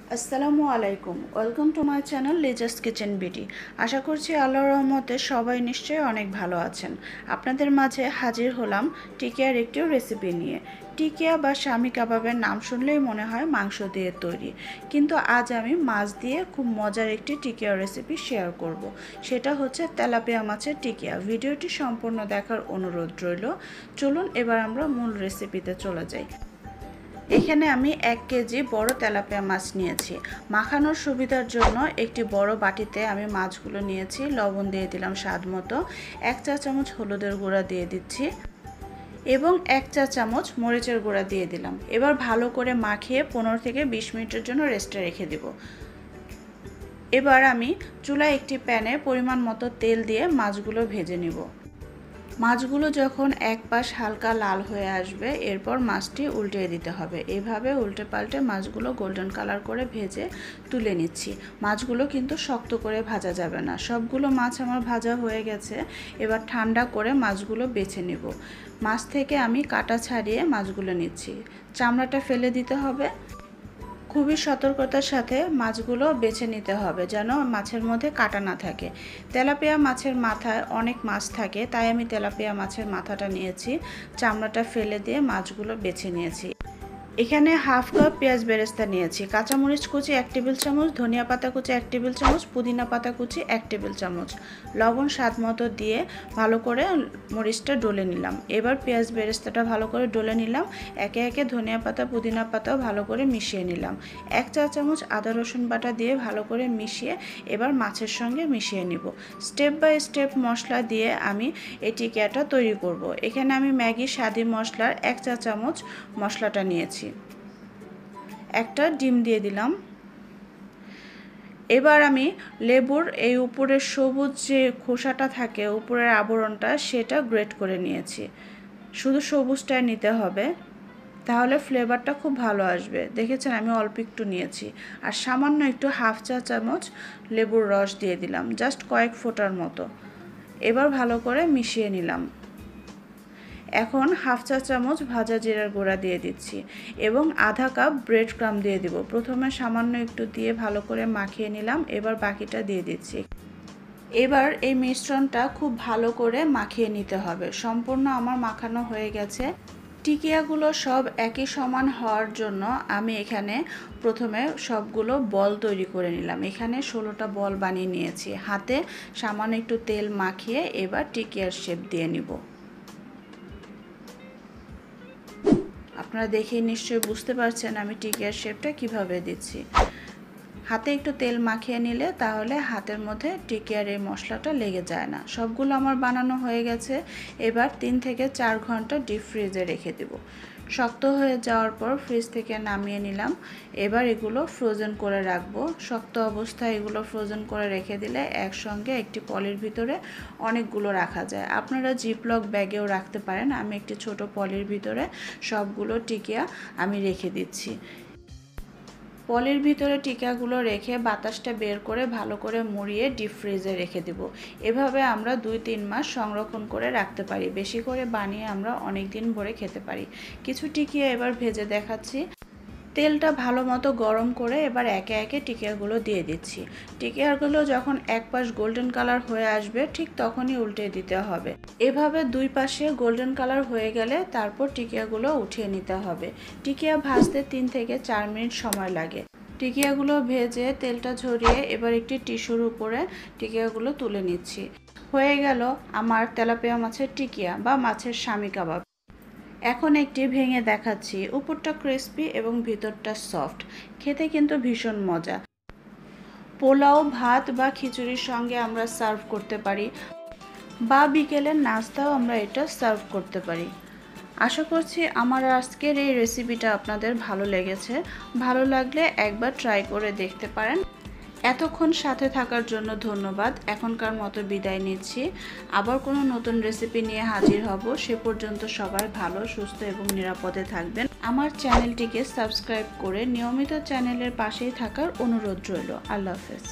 Assalamualaikum. Welcome to my channel Liza's Kitchen Beauty. আশা করছি আল্লাহর রহমতে সবাই নিশ্চয়ই অনেক ভালো আছেন। আপনাদের মাঝে হাজির হলাম টিকিয়ার একটি রেসিপি নিয়ে। টিকিয়া বা শামি কাবাবের নাম শুনলেই মনে হয় মাংস দিয়ে তৈরি, কিন্তু আজ আমি মাছ দিয়ে খুব মজার একটি টিকিয়ার রেসিপি শেয়ার করব। সেটা হচ্ছে তেলাপিয়া মাছের টিকিয়া। ভিডিওটি সম্পূর্ণ দেখার অনুরোধ রইল। চলুন এবার আমরা মূল রেসিপিতে চলে যাই। এখানে আমি 1 কেজি বড় তেলাপিয়া মাছ নিয়েছি। মাখানোর সুবিধার জন্য একটি বড় বাটিতে আমি মাছগুলো নিয়েছি। লবণ দিয়ে দিলাম স্বাদ মতো, 1 চা চামচ হলুদের গুঁড়া দিয়ে দিচ্ছি এবং 1 চা চামচ মরিচের গুঁড়া দিয়ে দিলাম। এবার ভালো করে মাখিয়ে 15 থেকে 20 মিনিটের জন্য রেস্টে রেখে দেব। এবার আমি চুলায় একটি প্যানে পরিমাণ মতো তেল দিয়ে মাছগুলো ভেজে নিব। মাছগুলো যখন এক পাশ হালকা লাল হয়ে আসবে, এরপর মাছটি উল্টিয়ে দিতে হবে। এইভাবে উল্টে পাল্টে মাছগুলো গোল্ডেন কালার করে ভেজে তুলে নিচ্ছি। মাছগুলো কিন্তু শক্ত করে ভাজা যাবে না। সবগুলো মাছ আমার ভাজা হয়ে গেছে। এবার ঠান্ডা করে মাছগুলো বেছে নেব। মাছ থেকে আমি কাটা ছাড়িয়ে মাছগুলো নিচ্ছি। চামড়াটা ফেলে দিতে হবে। খুবই সতর্কতার সাথে মাছগুলো বেছে নিতে হবে যেন মাছের মধ্যে কাটা না থাকে। তেলাপিয়া মাছের মাথায় অনেক মাছ থাকে, তাই আমি তেলাপিয়া মাছের মাথাটা নিয়েছি। চামড়াটা ফেলে দিয়ে মাছগুলো বেছে নিয়েছি। এখানে হাফ কাপ পেঁয়াজ বেরেস্তা নিয়েছি, কাঁচামরিচ কুচি 1 টেবিল চামচ, ধনিয়া পাতা কুচি 1 টেবিল চামচ, পুদিনা পাতা কুচি 1 টেবিল চামচ, লবণ স্বাদ মতো দিয়ে ভালো করে মরিচটা ডলে নিলাম। এবার পেঁয়াজ বেরেস্তাটা ভালো করে ডলে নিলাম। একে একে ধনিয়া পাতা পুদিনা পাতাও ভালো করে মিশিয়ে নিলাম। 1 চা চামচ আদা রসুন বাটা দিয়ে ভালো করে মিশিয়ে এবার মাছের সঙ্গে মিশিয়ে নিব। স্টেপ বাই স্টেপ মশলা দিয়ে আমি এই টিকিয়াটা তৈরি করব। এখানে আমি ম্যাগি স্বাদি মশলার 1 চা চামচ মশলাটা নিয়েছি। একটা ডিম দিয়ে দিলাম। এবার আমি লেবুর এই উপরের সবুজ যে খোসাটা থাকে, উপরের আবরণটা, সেটা গ্রেট করে নিয়েছি। শুধু সবুজটাই নিতে হবে, তাহলে ফ্লেভারটা খুব ভালো আসবে। দেখেছেন আমি অল্প একটু নিয়েছি। আর সামান্য একটু হাফ চা চামচ লেবুর রস দিয়ে দিলাম, জাস্ট কয়েক ফোঁটার মতো। এবার ভালো করে মিশিয়ে নিলাম। এখন হাফ চা চামচ ভাজা জিরার গুঁড়া দিয়ে দিচ্ছি এবং আধা কাপ ব্রেড ক্রাম্ব দিয়ে দিব। প্রথমে সামান্য একটু দিয়ে ভালো করে মাখিয়ে নিলাম, এবার বাকিটা দিয়ে দিচ্ছি। এবার এই মিশ্রণটা খুব ভালো করে মাখিয়ে নিতে হবে। সম্পূর্ণ আমার মাখানো হয়ে গেছে। টিকিয়াগুলো সব একই সমান হওয়ার জন্য আমি এখানে প্রথমে সবগুলো বল তৈরি করে নিলাম। এখানে 16টা বল বানিয়ে নিয়েছি। হাতে সামান্য একটু তেল মাখিয়ে এবার টিকিয়ার শেপ দিয়ে নিব। আপনারা দেখে নিশ্চয়ই বুঝতে পারছেন আমি টিকিয়ার শেপটা কিভাবে দিচ্ছি। হাতে একটু তেল মাখিয়ে নিলে তাহলে হাতের মধ্যে টিকিয়ার এই মশলাটা লেগে যায় না। সবগুলো আমার বানানো হয়ে গেছে। এবার 3 থেকে 4 ঘন্টা ডিপ ফ্রিজে রেখে দেব। শক্ত হয়ে যাওয়ার পর ফ্রিজ থেকে নামিয়ে নিলাম। এবার এগুলো ফ্রোজেন করে রাখবো। শক্ত অবস্থায় এগুলো ফ্রোজেন করে রেখে দিলে একসঙ্গে একটি পলির ভিতরে অনেকগুলো রাখা যায়। আপনারা জিপলক ব্যাগেও রাখতে পারেন। আমি একটি ছোট পলির ভিতরে সবগুলো টিকিয়া আমি রেখে দিচ্ছি। পলির ভিতরে টিকাগুলো রেখে বাতাসটা বের করে ভালো করে মুড়িয়ে ডিপ ফ্রিজে রেখে দেব। এভাবে আমরা 2-3 মাস সংরক্ষণ করে রাখতে পারি। বেশি করে বানিয়ে আমরা অনেক দিন ভরে খেতে পারি। কিছু টিকিয়া এবার ভেজে দেখাচ্ছি। তেলটা ভালো মতো গরম করে এবার একে একে টিকিয়াগুলো দিয়ে দিচ্ছি। টিকিয়াগুলো যখন এক পাশ গোল্ডেন কালার হয়ে আসবে, ঠিক তখনই উল্টে দিতে হবে। এভাবে দুই পাশে গোল্ডেন কালার হয়ে গেলে তারপর টিকিয়াগুলো উঠিয়ে নিতে হবে। টিকিয়া ভাজতে 3 থেকে 4 মিনিট সময় লাগে। টিকিয়াগুলো ভেজে তেলটা ঝরিয়ে এবার একটি টিস্যুর উপরে টিকিয়াগুলো তুলে নিচ্ছি। হয়ে গেল আমার তেলাপিয়া মাছের টিকিয়া বা মাছের শামি কাবাব। এখন একটি ভেঙে দেখাচ্ছি। উপরটা ক্রিস্পি এবং ভিতরটা সফট। খেতে কিন্তু ভীষণ মজা। পোলাও, ভাত বা খিচুড়ির সঙ্গে আমরা সার্ভ করতে পারি, বা বিকেলের নাস্তাও আমরা এটা সার্ভ করতে পারি। আশা করছি আমার আজকের এই রেসিপিটা আপনাদের ভালো লেগেছে। ভালো লাগলে একবার ট্রাই করে দেখতে পারেন। এতক্ষণ সাথে থাকার জন্য ধন্যবাদ। এখনকার মতো বিদায় নিচ্ছি। আবার কোনো নতুন রেসিপি নিয়ে হাজির হব। সে পর্যন্ত সবাই ভালো, সুস্থ এবং নিরাপদে থাকবেন। আমার চ্যানেলটিকে সাবস্ক্রাইব করে নিয়মিত চ্যানেলের পাশেই থাকার অনুরোধ রইল। আল্লাহ হাফেজ।